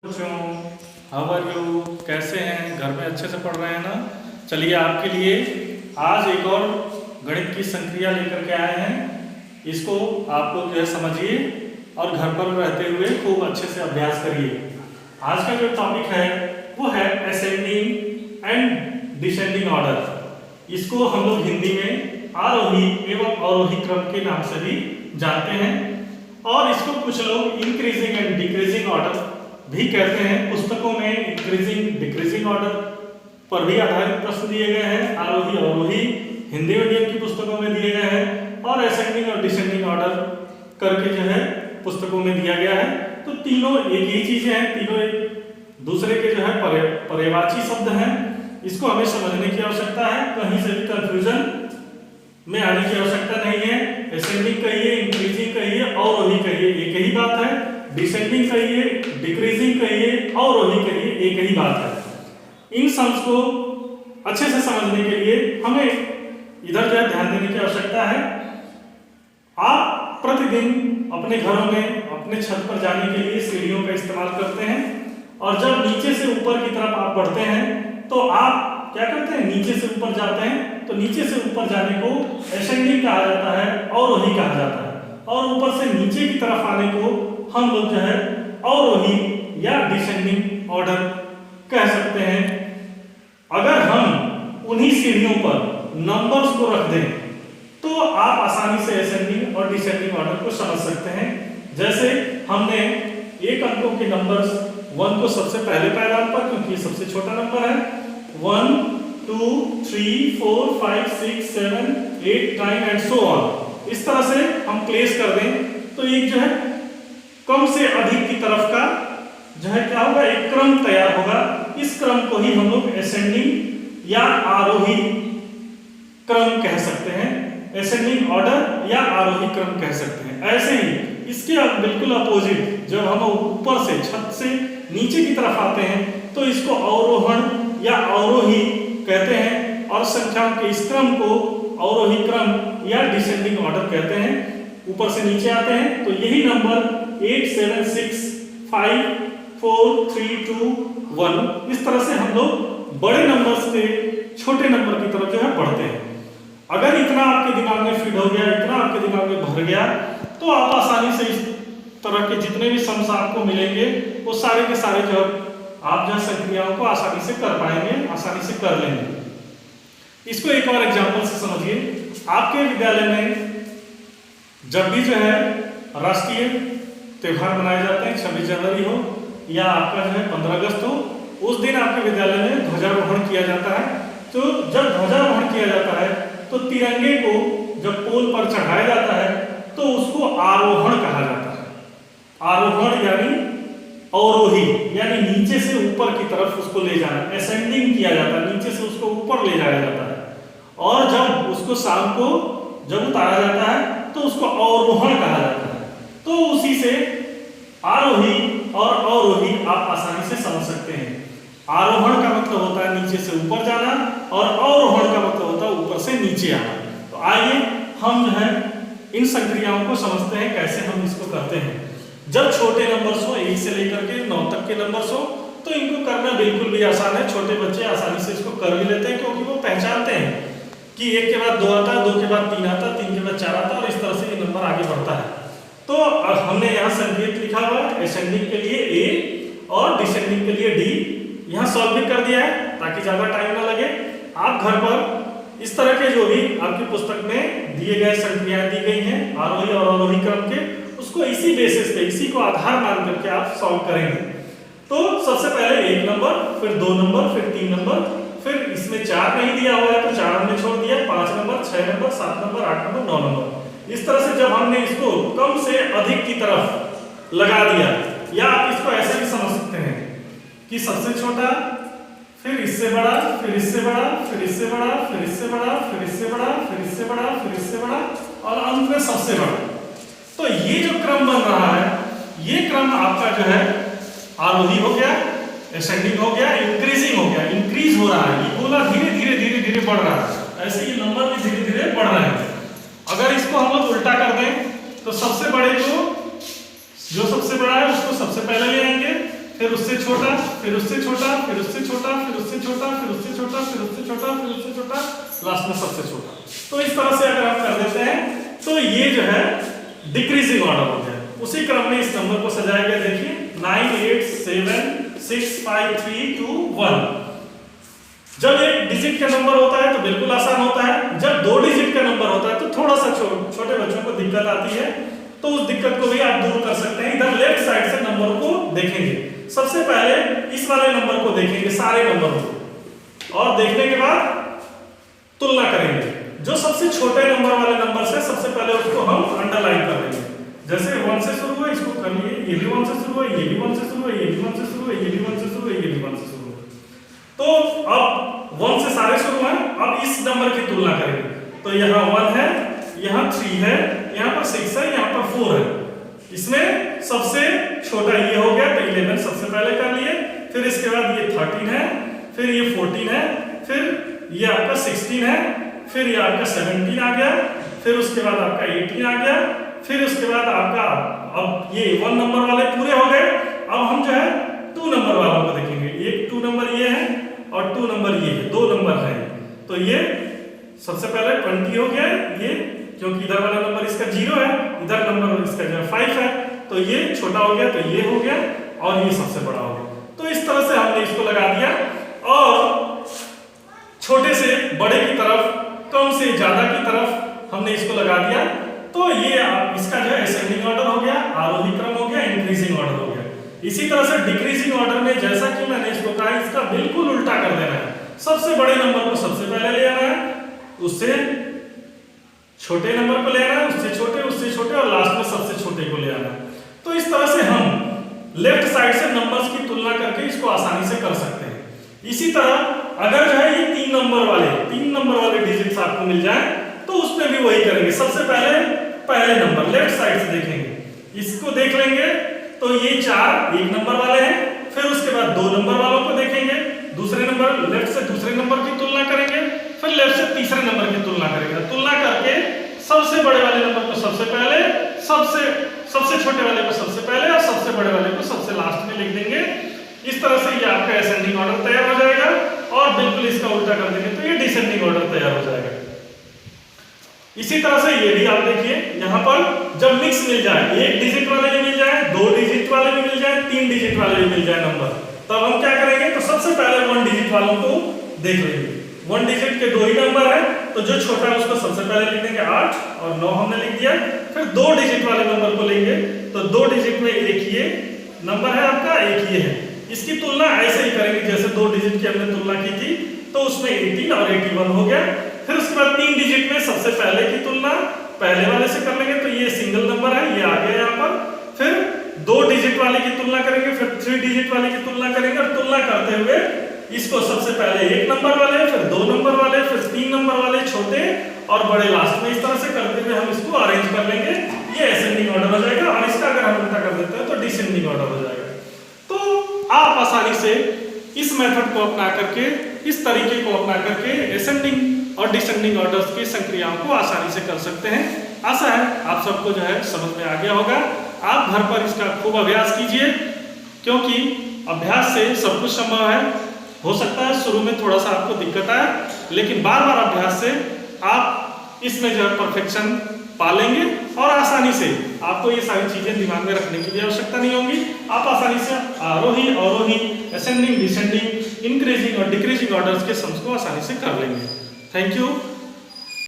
बच्चों, how are you? कैसे हैं? घर में अच्छे से पढ़ रहे हैं ना? चलिए आपके लिए आज एक और गणित की संक्रिया लेकर के आए हैं। इसको आप लोग जो है समझिए और घर पर रहते हुए खूब अच्छे से अभ्यास करिए। आज का जो टॉपिक है वो है असेंडिंग एंड डिसेंडिंग ऑर्डर। इसको हम लोग हिंदी में आरोही एवं अवरोही क्रम के नाम से भी जानते हैं और इसको कुछ लोग इंक्रीजिंग एंड डिक्रीजिंग ऑर्डर भी कहते हैं। पुस्तकों में इंक्रीजिंग डिक्रीजिंग ऑर्डर पर भी आधारित प्रश्न दिए गए हैं। आरोही अवरोही हिंदी मीडियम की पुस्तकों में दिए गए हैं और असेंडिंग और डिसेंडिंग ऑर्डर करके जो है पुस्तकों में दिया गया है। तो तीनों एक ही चीजें हैं, तीनों एक दूसरे के जो है पर्यायवाची शब्द हैं। इसको हमें समझने की आवश्यकता है, कहीं से भी कंफ्यूजन में आने की आवश्यकता नहीं है। असेंडिंग कहिए, इंक्रीजिंग कहिए, अवरोही कहिए, एक ही बात है। डिसेंडिंग कहिए, डिक्रीजिंग कहिए, अवरोही कहिए, एक ही बात है। इन शब्द को अच्छे से समझने के लिए हमें इधर जो है ध्यान देने की आवश्यकता है। आप प्रतिदिन अपने घरों में अपने छत पर जाने के लिए सीढ़ियों का इस्तेमाल करते हैं और जब नीचे से ऊपर की तरफ आप बढ़ते हैं तो आप क्या करते हैं, नीचे से ऊपर जाते हैं। तो नीचे से ऊपर जाने को असेंडिंग कहा जाता है, अवरोही कहा जाता है। और ऊपर से नीचे की तरफ आने को हम लोग जो है अवरोही या डिसेंडिंग ऑर्डर कह सकते हैं। अगर हम उन्हीं सीढ़ियों पर नंबर्स को रख दें तो आप आसानी से असेंडिंग और डिसेंडिंग ऑर्डर को समझ सकते हैं। जैसे हमने एक अंकों के नंबर्स 1 को सबसे पहले पायदान पर, क्योंकि सबसे छोटा नंबर है, 1 2 3 4 5 6 7 8 9 एंड सो ऑन, इस तरह से हम प्लेस कर दें तो एक जो है कम से अधिक की तरफ का जो है क्या होगा, एक क्रम तैयार होगा। इस क्रम को ही हम लोग असेंडिंग या आरोही क्रम कह सकते हैं, असेंडिंग ऑर्डर या आरोही क्रम कह सकते हैं। ऐसे ही इसके बिल्कुल अपोजिट जब हम ऊपर से छत से नीचे की तरफ आते हैं तो इसको अवरोहण या अवरोही कहते हैं और संख्याओं के इस क्रम को अवरोही क्रम या डिसेंडिंग ऑर्डर कहते हैं। ऊपर से नीचे आते हैं तो यही नंबर 8 7 6 5 4 3 2 1 इस तरह से हम लोग बड़े नंबर से छोटे नंबर की तरफ जो है बढ़ते हैं। अगर इतना आपके दिमाग में फीड हो गया, इतना आपके दिमाग में भर गया तो आप आसानी से इस तरह के जितने भी सम्स आपको मिलेंगे वो सारे के सारे जो आप जो संक्रियाओं को आसानी से कर पाएंगे, आसानी से कर लेंगे। इसको एक और एग्जांपल से समझिए। आपके विद्यालय में जब भी जो है राष्ट्रीय त्योहार मनाए जाते हैं, 26 जनवरी हो या आपका जो है 15 अगस्त हो, उस दिन आपके विद्यालय में ध्वजारोहण किया जाता है। तो जब ध्वजारोहण किया जाता है तो तिरंगे को जब पोल पर चढ़ाया जाता है तो उसको आरोहण कहा जाता है। आरोहण यानी अवरोही यानी नीचे से ऊपर की तरफ उसको ले जाना, असेंडिंग किया जाता है, नीचे से उसको ऊपर ले जाया जाता है। और जब उसको शाम को जब उतारा जाता है तो उसको अवरोहण कहा जाता है। तो उसी से आरोही और अवरोही आप आसानी से समझ सकते हैं। आरोहण का मतलब होता है नीचे से ऊपर जाना और अवरोहण का मतलब होता है ऊपर से नीचे आना। तो आइए हम जो है इन संक्रियाओं को समझते हैं, कैसे हम इसको करते हैं। जब छोटे नंबर्स हो, 1 से लेकर के 9 तक के नंबर्स हो, तो इनको करना बिल्कुल भी आसान है। छोटे बच्चे आसानी से इसको कर भी लेते हैं क्योंकि वो पहचानते हैं कि 1 के बाद 2 आता है, 2 के बाद 3 आता है, 3 के बाद 4 आता है और इस तरह से ये नंबर आगे बढ़ता है। तो हमने यहाँ संकेत लिखा हुआ है, असेंडिंग के लिए A और डिसेंडिंग के लिए D। यहाँ सॉल्व भी कर दिया है ताकि ज्यादा टाइम ना लगे। आप घर पर इस तरह के जो भी आपकी पुस्तक में दिए गए संक्रियाएं दी गई हैं आरोही और अवरोही क्रम के, उसको इसी बेसिस पे, इसी को आधार मान करके आप सॉल्व करेंगे। तो सबसे पहले 1 नंबर, फिर 2 नंबर, फिर 3 नंबर, फिर इसमें 4 नहीं दिया हुआ है तो 4 हमने छोड़ दिया, 5 number, 6 number, 7 number, 8 number, 9 number. इस तरह से जब हमने इसको कम से अधिक की तरफ लगा दिया, या आप इसको ऐसे भी समझ सकते हैं कि सबसे छोटा, फिर इससे बड़ा, फिर इससे बड़ा, फिर इससे बड़ा, फिर इससे बड़ा, फिर इससे बड़ा, फिर इससे बड़ा, फिर इससे बड़ा और अंत में सबसे बड़ा। तो ये जो क्रम बन रहा है, ये क्रम आपका जो है आरोही हो गया, असेंडिंग हो गया, इंक्रीजिंग हो गया। इंक्रीज हो रहा है, ये गोला धीरे धीरे धीरे धीरे बढ़ रहा है। ऐसे ये नंबर भी धीरे धीरे बढ़ रहे हैं। अगर इसको हम लोग उल्टा कर दें तो सबसे बड़े को, जो सबसे बड़ा है उसको सबसे पहले ले आएंगे फिर उससे छोटा, फिर उससे छोटा, फिर उससे छोटा, फिर उससे छोटा, फिर उससे छोटा, फिर उससे छोटा, फिर उससे छोटा, लास्ट में सबसे छोटा। तो इस तरह से अगर आप कर देते हैं तो ये जो है डिक्रीजिंग ऑर्डर हो गया। उसी क्रम में इस नंबर को सजाया गया, देखिए 9 8 7 6 5 3 2 1। जब एक डिजिट का नंबर होता है तो बिल्कुल आसान होता है, जब 2 डिजिट का नंबर होता है तो थोड़ा सा छोटे बच्चों को दिक्कत आती है, तो उस दिक्कत को भी आप दूर कर सकते हैं। इधर लेफ्ट साइड से नंबर को देखेंगे, सबसे पहले इस वाले नंबर को देखेंगे, सारे नंबरों को, और देखने के बाद तुलना करेंगे। जो सबसे छोटे नंबर वाले नंबर से सबसे पहले उसको हम अंडरलाइन कर देंगे। जैसे 1 से शुरू हुआ, इसको कर लिए, ये भी 1 से शुरू हुआ, ये भी 1 से शुरू हुआ, ये भी 1 से शुरू हुआ, ये भी 1 से शुरू हुआ, ये भी 1 से शुरू हुआ। तो अब 1 से सारे शुरू हैं, अब इस नंबर की तुलना करेंगे। तो यहाँ 1 है, यहाँ 3 है, यहाँ पर 6 है, यहाँ पर 4 है। इसमें सबसे छोटा ये हो गया, तो 11 सबसे पहले कर लिए, फिर इसके बाद ये 13 है, फिर ये 14 है, फिर ये आपका 16 है, फिर ये आपका 17 आ गया, फिर उसके बाद आपका 18 आ गया, फिर उसके बाद आपका अब ये 1 नंबर वाले पूरे हो गए। अब हम जो है 2 नंबर वालों को देखेंगे। एक 2 नंबर ये है और 2 नंबर ये है, 2 नंबर है। तो ये सबसे पहले 20 हो गया ये, क्योंकि इधर वाला नंबर इसका 0 है, इधर नंबर इसका जो है 5 है, तो ये छोटा हो गया, तो ये हो गया, और ये सबसे बड़ा हो गया। तो इस तरह से हमने इसको लगा दिया, और छोटे से बड़े की तरफ, कम से ज्यादा की तरफ हमने इसको लगा दिया। तो ये इसका जो है असेंडिंग ऑर्डर हो गया, आरोही क्रम हो गया, इंक्रीजिंग ऑर्डर हो गया। इसी तरह से डिक्रीजिंग ऑर्डर में, जैसा कि मैंने इसको कहा, इसका बिल्कुल उल्टा कर देना है। सबसे बड़े नंबर को सबसे पहले ले आना है, उससे छोटे नंबर को ले आना है, उससे छोटे, और लास्ट में सबसे छोटे को ले आना है। तो इस तरह से हम लेफ्ट साइड से नंबर्स की तुलना करके इसको आसानी से कर सकते हैं। इसी तरह अगर जो है ये 3 नंबर वाले डिजिट्स आपको मिल जाए, तो उसमें भी वही करेंगे। सबसे पहले नंबर लेफ्ट साइड से देखेंगे, इसको देख लेंगे, तो ये 4 1 नंबर वाले हैं, फिर उसके बाद 2 नंबर वालों को देखेंगे, दूसरे नंबर लेफ्ट से दूसरे नंबर की तुलना करेंगे, फिर लेफ्ट से तीसरे नंबर की तुलना करेंगे। तुलना करके सबसे बड़े वाले नंबर को सबसे पहले, सबसे छोटे वाले को सबसे पहले, और सबसे बड़े वाले को सबसे लास्ट में लिख देंगे। इस तरह से ये आपका असेंडिंग ऑर्डर तैयार हो जाएगा, और बिल्कुल इसका उल्टा कर देंगे तो ये डिसेंडिंग ऑर्डर तैयार हो जाएगा। इसी तरह से ये भी आप देखिए, यहाँ पर जब मिक्स मिल जाए, 1 डिजिट वाले भी मिल जाए, 2 डिजिट वाले भी मिल जाए, 3 डिजिट वाले भी मिल जाए नंबर, तब हम क्या करेंगे, तो सबसे पहले 1 डिजिट वालों को देख लेंगे। 1 डिजिट के 2 ही नंबर है, तो जो छोटा है उसको सबसे पहले लिख देंगे, 8 और 9 हमने लिख दिया। फिर 2 डिजिट वाले नंबर को लेंगे, तो 2 डिजिट में एक ये नंबर है आपका, एक ये है। इसकी तुलना ऐसे ही करेंगे जैसे 2 डिजिट की हमने तुलना की थी, तो उसमें 18 और 81 हो गया। फिर उसके बाद 3 डिजिट में सबसे पहले की तुलना पहले वाले से कर लेंगे, तो ये सिंगल नंबर है, ये आ गया यहाँ पर। फिर 2 डिजिट वाले की तुलना करेंगे, फिर 3 डिजिट वाले की तुलना करेंगे, और तुलना करते हुए इसको सबसे पहले 1 नंबर वाले, फिर 2 नंबर वाले, फिर 3 नंबर वाले, छोटे और बड़े लास्ट में। इस तरह से करते हुए हम इसको अरेंज कर लेंगे, ये असेंडिंग ऑर्डर हो जाएगा। और इसका अगर हम उल्टा कर देते हैं तो डिसेंडिंग ऑर्डर हो जाएगा। तो आप आसानी से इस मेथड को अपना करके, इस तरीके को अपना करके असेंडिंग और डिसेंडिंग ऑर्डर्स की संक्रियाओं को आसानी से कर सकते हैं। आशा है आप सबको जो है समझ में आ गया होगा। आप घर पर इसका खूब अभ्यास कीजिए, क्योंकि अभ्यास से सब कुछ संभव है। हो सकता है शुरू में थोड़ा सा आपको दिक्कत आए, लेकिन बार बार अभ्यास से आप इसमें जो है परफेक्शन पा लेंगे, और आसानी से आपको ये सारी चीजें दिमाग में रखने की भी आवश्यकता नहीं होगी। आप आसानी से आरोही अवरोही, असेंडिंग डिसेंडिंग, इंक्रीजिंग और डिक्रीजिंग ऑर्डर्स के सम्स को आसानी से कर लेंगे। Thank you.